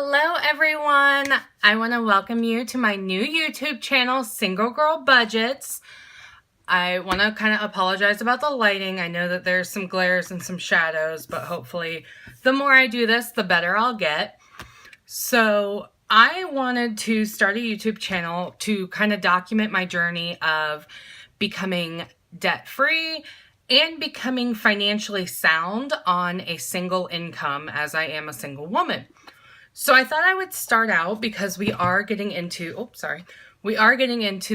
Hello everyone! I want to welcome you to my new YouTube channel, Single Girl Budgets. I want to kind of apologize about the lighting. I know that there's some glares and some shadows, but hopefully the more I do this, the better I'll get. So I wanted to start a YouTube channel to kind of document my journey of becoming debt-free and becoming financially sound on a single income, as I am a single woman. So I thought I would start out because we are getting into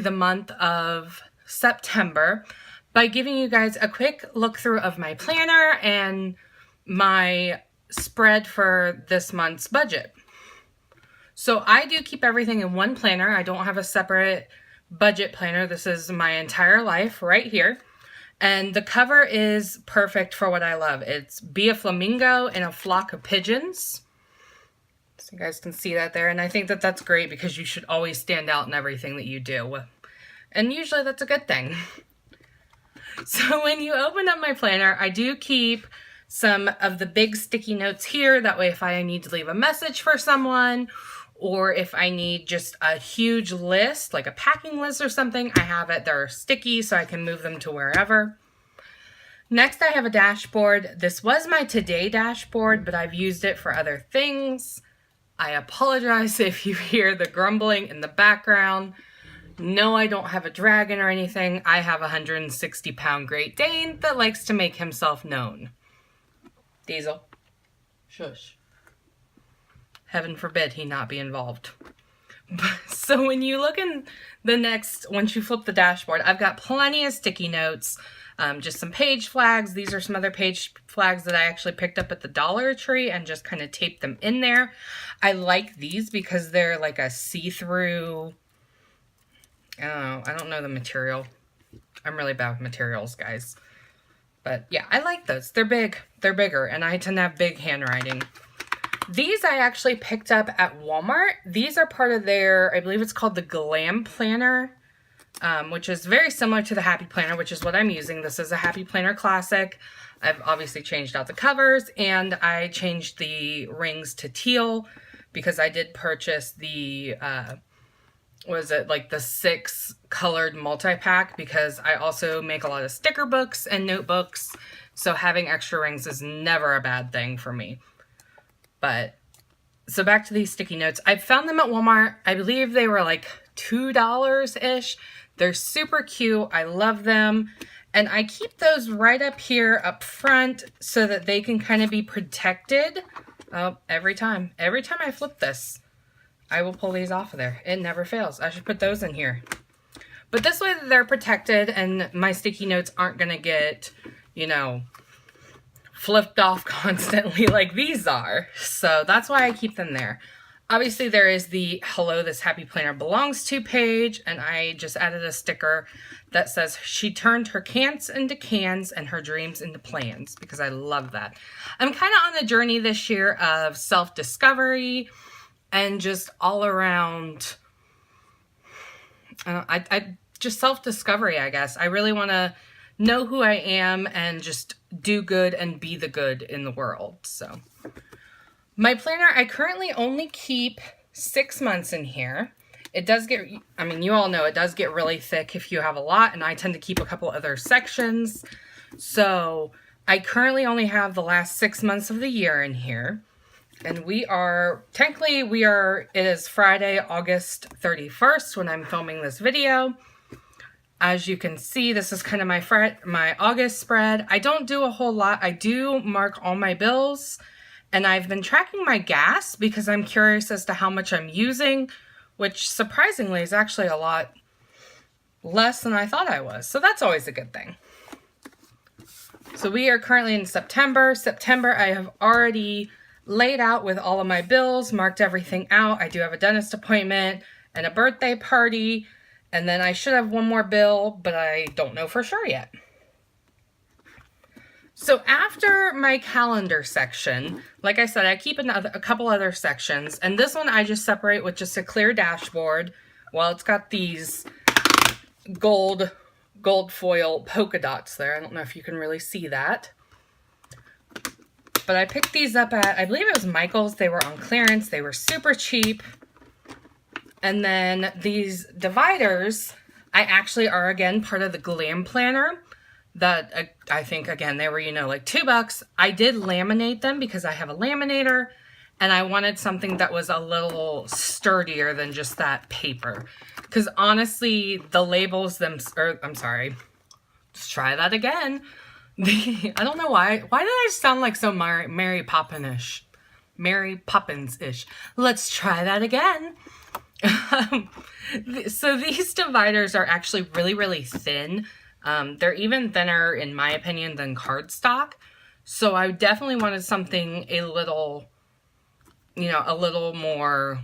the month of September by giving you guys a quick look through of my planner and my spread for this month's budget. So I do keep everything in one planner. I don't have a separate budget planner. This is my entire life right here. And the cover is perfect for what I love. It's Be a Flamingo and a Flock of Pigeons. So you guys can see that there. And I think that that's great because you should always stand out in everything that you do. And usually that's a good thing. So when you open up my planner, I do keep some of the big sticky notes here. That way if I need to leave a message for someone, or if I need just a huge list, like a packing list or something, I have it. They're sticky so I can move them to wherever. Next, I have a dashboard. This was my today dashboard, but I've used it for other things. I apologize if you hear the grumbling in the background. No, I don't have a dragon or anything. I have a 160-pound Great Dane that likes to make himself known. Diesel. Shush. Heaven forbid he not be involved. So when you look in the next, once you flip the dashboard, I've got plenty of sticky notes, just some page flags. These are some other page flags that I actually picked up at the Dollar Tree and just kind of taped them in there. I like these because they're like a see-through, I don't know the material. I'm really bad with materials, guys. But yeah, I like those. They're big. They're bigger, and I tend to have big handwriting. These I actually picked up at Walmart. These are part of their, I believe it's called the Glam Planner, which is very similar to the Happy Planner, which is what I'm using. This is a Happy Planner Classic. I've obviously changed out the covers, and I changed the rings to teal because I did purchase the, the 6 colored multi-pack, because I also make a lot of sticker books and notebooks, so having extra rings is never a bad thing for me. But, so back to these sticky notes. I found them at Walmart. I believe they were like $2-ish. They're super cute. I love them. And I keep those right up here up front so that they can kind of be protected. Every time I flip this, I will pull these off of there. It never fails. I should put those in here. But this way they're protected and my sticky notes aren't going to get, flipped off constantly like these are. So that's why I keep them there. Obviously there is the Hello, This Happy Planner Belongs To page, and I just added a sticker that says she turned her can'ts into cans and her dreams into plans, because I love that. I'm kind of on a journey this year of self-discovery and just all around, just self-discovery, I guess. I really want to know who I am and just do good and be the good in the world. So my planner, I currently only keep 6 months in here. It does get, you all know it does get really thick if you have a lot, and I tend to keep a couple other sections. So I currently only have the last 6 months of the year in here. And it is Friday, August 31st when I'm filming this video. As you can see, this is kind of my August spread. I don't do a whole lot. I do mark all my bills, and I've been tracking my gas because I'm curious as to how much I'm using, which surprisingly is actually a lot less than I thought I was. So that's always a good thing. So we are currently in September. I have already laid out with all of my bills, marked everything out. I do have a dentist appointment and a birthday party. And then I should have one more bill, but I don't know for sure yet. So after my calendar section, like I said, I keep a couple other sections. And this one I just separate with just a clear dashboard. Well, it's got these gold foil polka dots there. I don't know if you can really see that. But I picked these up at, I believe it was Michael's. They were on clearance. They were super cheap. And then these dividers, I actually are, again, part of the Glam Planner. That I think, again, they were, you know, like $2. I did laminate them because I have a laminator. And I wanted something that was a little sturdier than just that paper. Because honestly, the labels I'm sorry. Let's try that again. I don't know why. Why did I sound like so Mary Poppins-ish? Mary Poppins-ish. Let's try that again. So these dividers are actually really, really thin. They're even thinner, in my opinion, than cardstock. So I definitely wanted something a little, you know, a little more,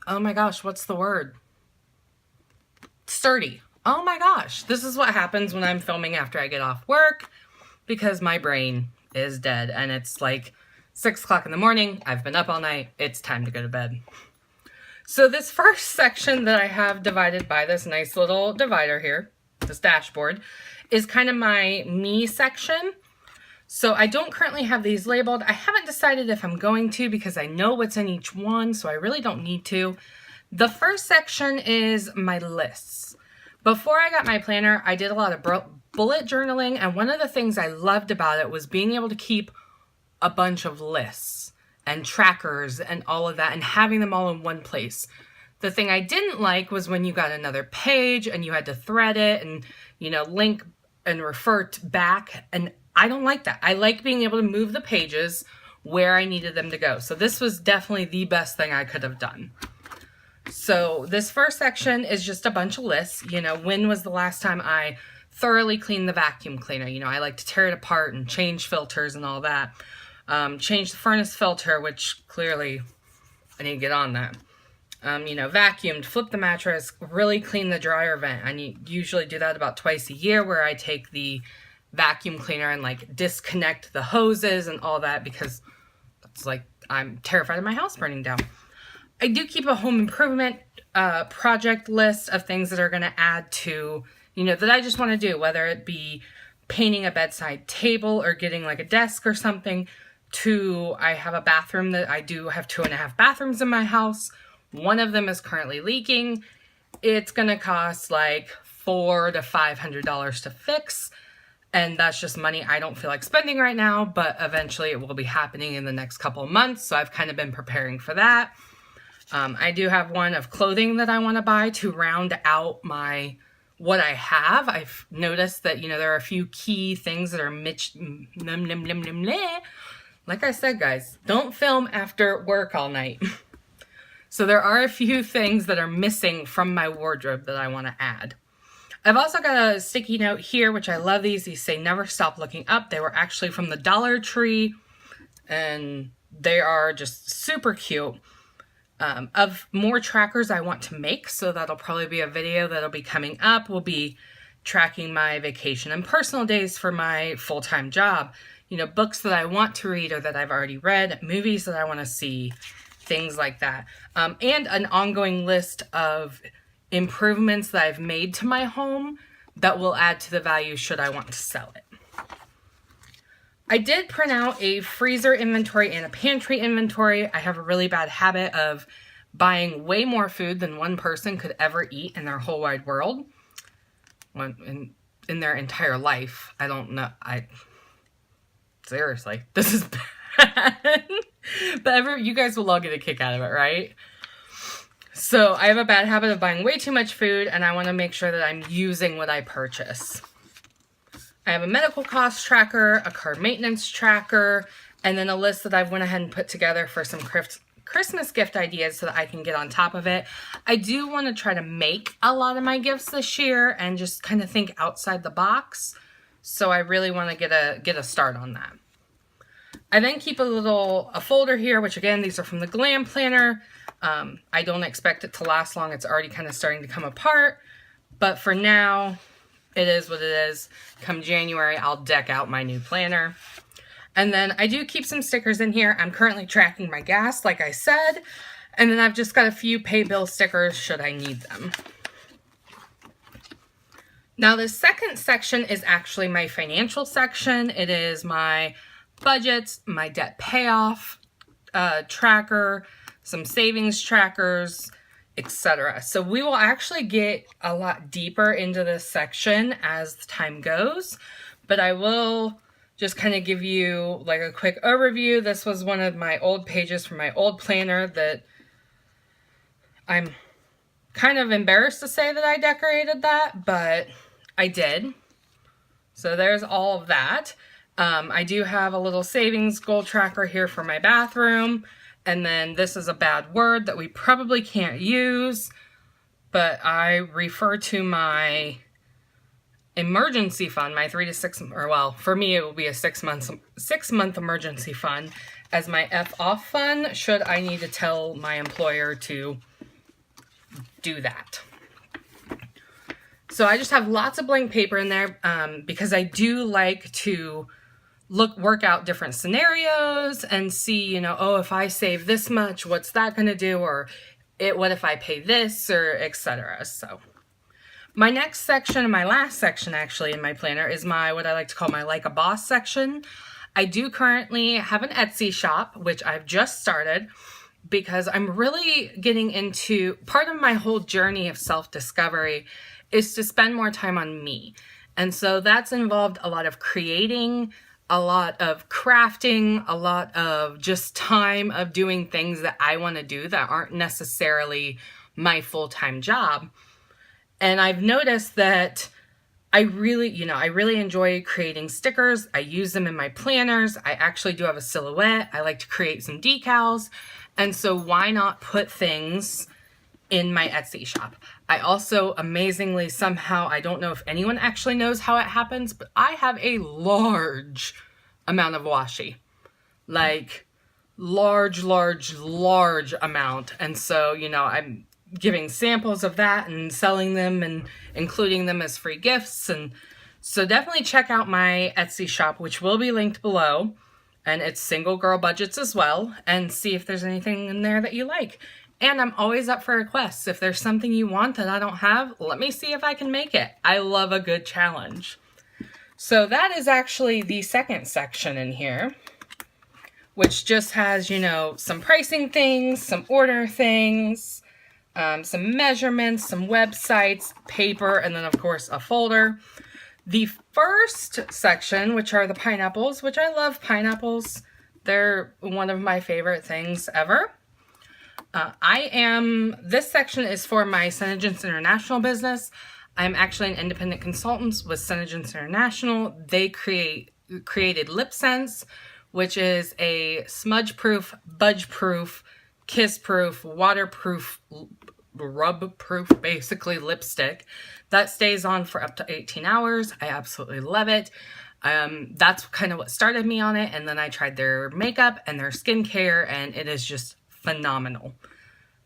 oh my gosh, what's the word? Sturdy. Oh my gosh, this is what happens when I'm filming after I get off work, because my brain is dead and it's like 6 o'clock in the morning. I've been up all night. It's time to go to bed. So this first section that I have divided by this nice little divider here, this dashboard, is kind of my me section. So I don't currently have these labeled. I haven't decided if I'm going to, because I know what's in each one, so I really don't need to. The first section is my lists. Before I got my planner, I did a lot of bullet journaling, and one of the things I loved about it was being able to keep a bunch of lists and trackers and all of that and having them all in one place. The thing I didn't like was when you got another page and you had to thread it and, you know, link and refer back, and I don't like that. I like being able to move the pages where I needed them to go. So this was definitely the best thing I could have done. So this first section is just a bunch of lists. You know, when was the last time I thoroughly cleaned the vacuum cleaner? You know, I like to tear it apart and change filters and all that. Change the furnace filter, which clearly I need to get on that. You know, vacuumed, flip the mattress, really clean the dryer vent. I usually do that about twice a year, where I take the vacuum cleaner and like disconnect the hoses and all that, because that's like, I'm terrified of my house burning down. I do keep a home improvement project list of things that are going to add to, you know, that I just want to do, whether it be painting a bedside table or getting like a desk or something. I have a bathroom that I do have 2.5 bathrooms in my house. One of them is currently leaking. It's going to cost like $400 to $500 to fix. And that's just money I don't feel like spending right now, but eventually it will be happening in the next couple of months. So I've kind of been preparing for that. I do have one of clothing that I want to buy to round out what I have. I've noticed that, you know, there are a few key things that are like I said, guys, don't film after work all night. So there are a few things that are missing from my wardrobe that I want to add. I've also got a sticky note here, which I love these. These say never stop looking up. They were actually from the Dollar Tree, and they are just super cute. Of more trackers I want to make, so that'll probably be a video that'll be coming up. We'll be tracking my vacation and personal days for my full-time job. You know, books that I want to read or that I've already read, movies that I want to see, things like that. And an ongoing list of improvements that I've made to my home that will add to the value should I want to sell it. I did print out a freezer inventory and a pantry inventory. I have a really bad habit of buying way more food than one person could ever eat in their whole wide world. In their entire life. I don't know. Seriously, this is bad. But you guys will all get a kick out of it, right? So I have a bad habit of buying way too much food, and I want to make sure that I'm using what I purchase. I have a medical cost tracker, a car maintenance tracker, and then a list that I've went ahead and put together for some Christmas gift ideas so that I can get on top of it. I do want to try to make a lot of my gifts this year and just kind of think outside the box. So I really want to get a start on that. I then keep a folder here, which again, these are from the Glam Planner. I don't expect it to last long. It's already kind of starting to come apart, but for now, it is what it is. Come January, I'll deck out my new planner. And then I do keep some stickers in here. I'm currently tracking my gas, like I said. And then I've just got a few pay bill stickers should I need them. Now the second section is actually my financial section. It is my budgets, my debt payoff tracker, some savings trackers, etc. So we will actually get a lot deeper into this section as the time goes, but I will just kind of give you like a quick overview. This was one of my old pages from my old planner that I'm kind of embarrassed to say that I decorated that, but I did. So there's all of that. I do have a little savings goal tracker here for my bathroom. And then this is a bad word that we probably can't use, but I refer to my emergency fund, my 3 to 6, or well, for me it will be a 6-month emergency fund, as my F-off fund should I need to tell my employer to do that. So I just have lots of blank paper in there because I do like to work out different scenarios and see, you know, oh, if I save this much, what's that going to do? Or what if I pay this, or etc. So my next section, and my last section actually in my planner, is what I like to call my Like a Boss section. I do currently have an Etsy shop, which I've just started because I'm really getting into part of my whole journey of self-discovery is to spend more time on me. And so that's involved a lot of creating, a lot of crafting, a lot of just time of doing things that I want to do that aren't necessarily my full-time job. And I've noticed that I really enjoy creating stickers. I use them in my planners. I actually do have a silhouette. I like to create some decals. And so why not put things in my Etsy shop? I also amazingly somehow, I don't know if anyone actually knows how it happens, but I have a large amount of washi. Like large amount. And so, you know, I'm giving samples of that and selling them and including them as free gifts. And so definitely check out my Etsy shop, which will be linked below. And it's Single Girl Budgets as well. And see if there's anything in there that you like. And I'm always up for requests. If there's something you want that I don't have, let me see if I can make it. I love a good challenge. So that is actually the second section in here, which just has, you know, some pricing things, some order things, some measurements, some websites, paper, and then of course a folder. The first section, which are the pineapples, which I love pineapples. They're one of my favorite things ever. This section is for my Senegence International business. I'm actually an independent consultant with Senegence International. They created Lip Sense, which is a smudge-proof, budge-proof, kiss-proof, waterproof, rub-proof, basically, lipstick that stays on for up to 18 hours. I absolutely love it. That's kind of what started me on it, and then I tried their makeup and their skincare, and it is just phenomenal.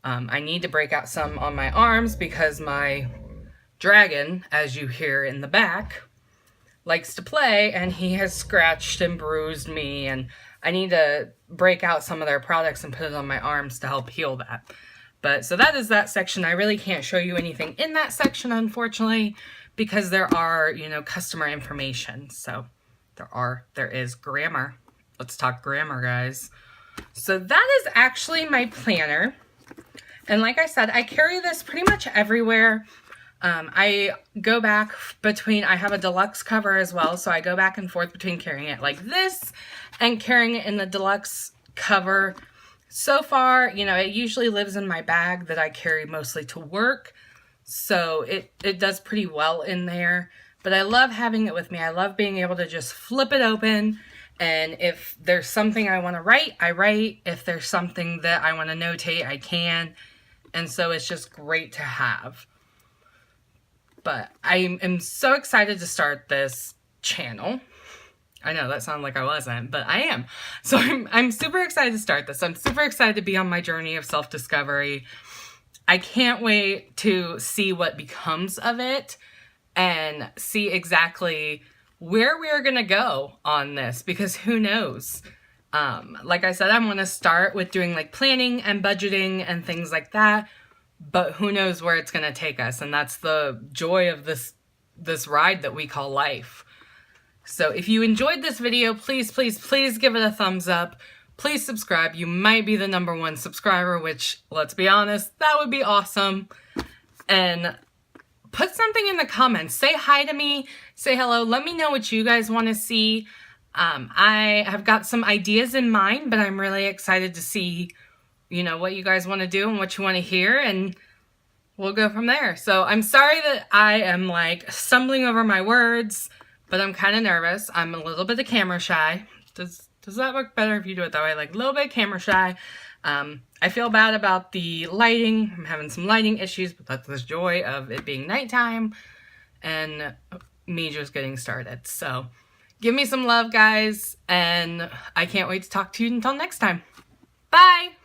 I need to break out some on my arms because my dragon, as you hear in the back, likes to play, and he has scratched and bruised me, and I need to break out some of their products and put it on my arms to help heal that. But so that is that section. I really can't show you anything in that section, unfortunately, because there are, you know, customer information. So there is grammar. Let's talk grammar, guys. So that is actually my planner. And like I said, I carry this pretty much everywhere. I go back between, I have a deluxe cover as well, so I go back and forth between carrying it like this and carrying it in the deluxe cover. So far, you know, it usually lives in my bag that I carry mostly to work, so it does pretty well in there. But I love having it with me. I love being able to just flip it open, and if there's something I want to write, I write. If there's something that I want to notate, I can. And so it's just great to have. But I am so excited to start this channel. I know that sounded like I wasn't, but I am. So I'm super excited to start this. I'm super excited to be on my journey of self-discovery. I can't wait to see what becomes of it and see exactly where we are going to go on this, because who knows? Like I said, I'm going to start with doing like planning and budgeting and things like that, but who knows where it's going to take us. And that's the joy of this ride that we call life. So if you enjoyed this video, please, please, please give it a thumbs up. Please subscribe. You might be the #1 subscriber, which, let's be honest, that would be awesome. And put something in the comments. Say hi to me. Say hello. Let me know what you guys want to see. I have got some ideas in mind, but I'm really excited to see, you know, what you guys want to do and what you want to hear, and we'll go from there. So I'm sorry that I am like stumbling over my words, but I'm kind of nervous. I'm a little bit of camera shy. Does that work better if you do it that way? Like a little bit camera shy. I feel bad about the lighting. I'm having some lighting issues, but that's the joy of it being nighttime and me just getting started. So give me some love, guys, and I can't wait to talk to you until next time. Bye!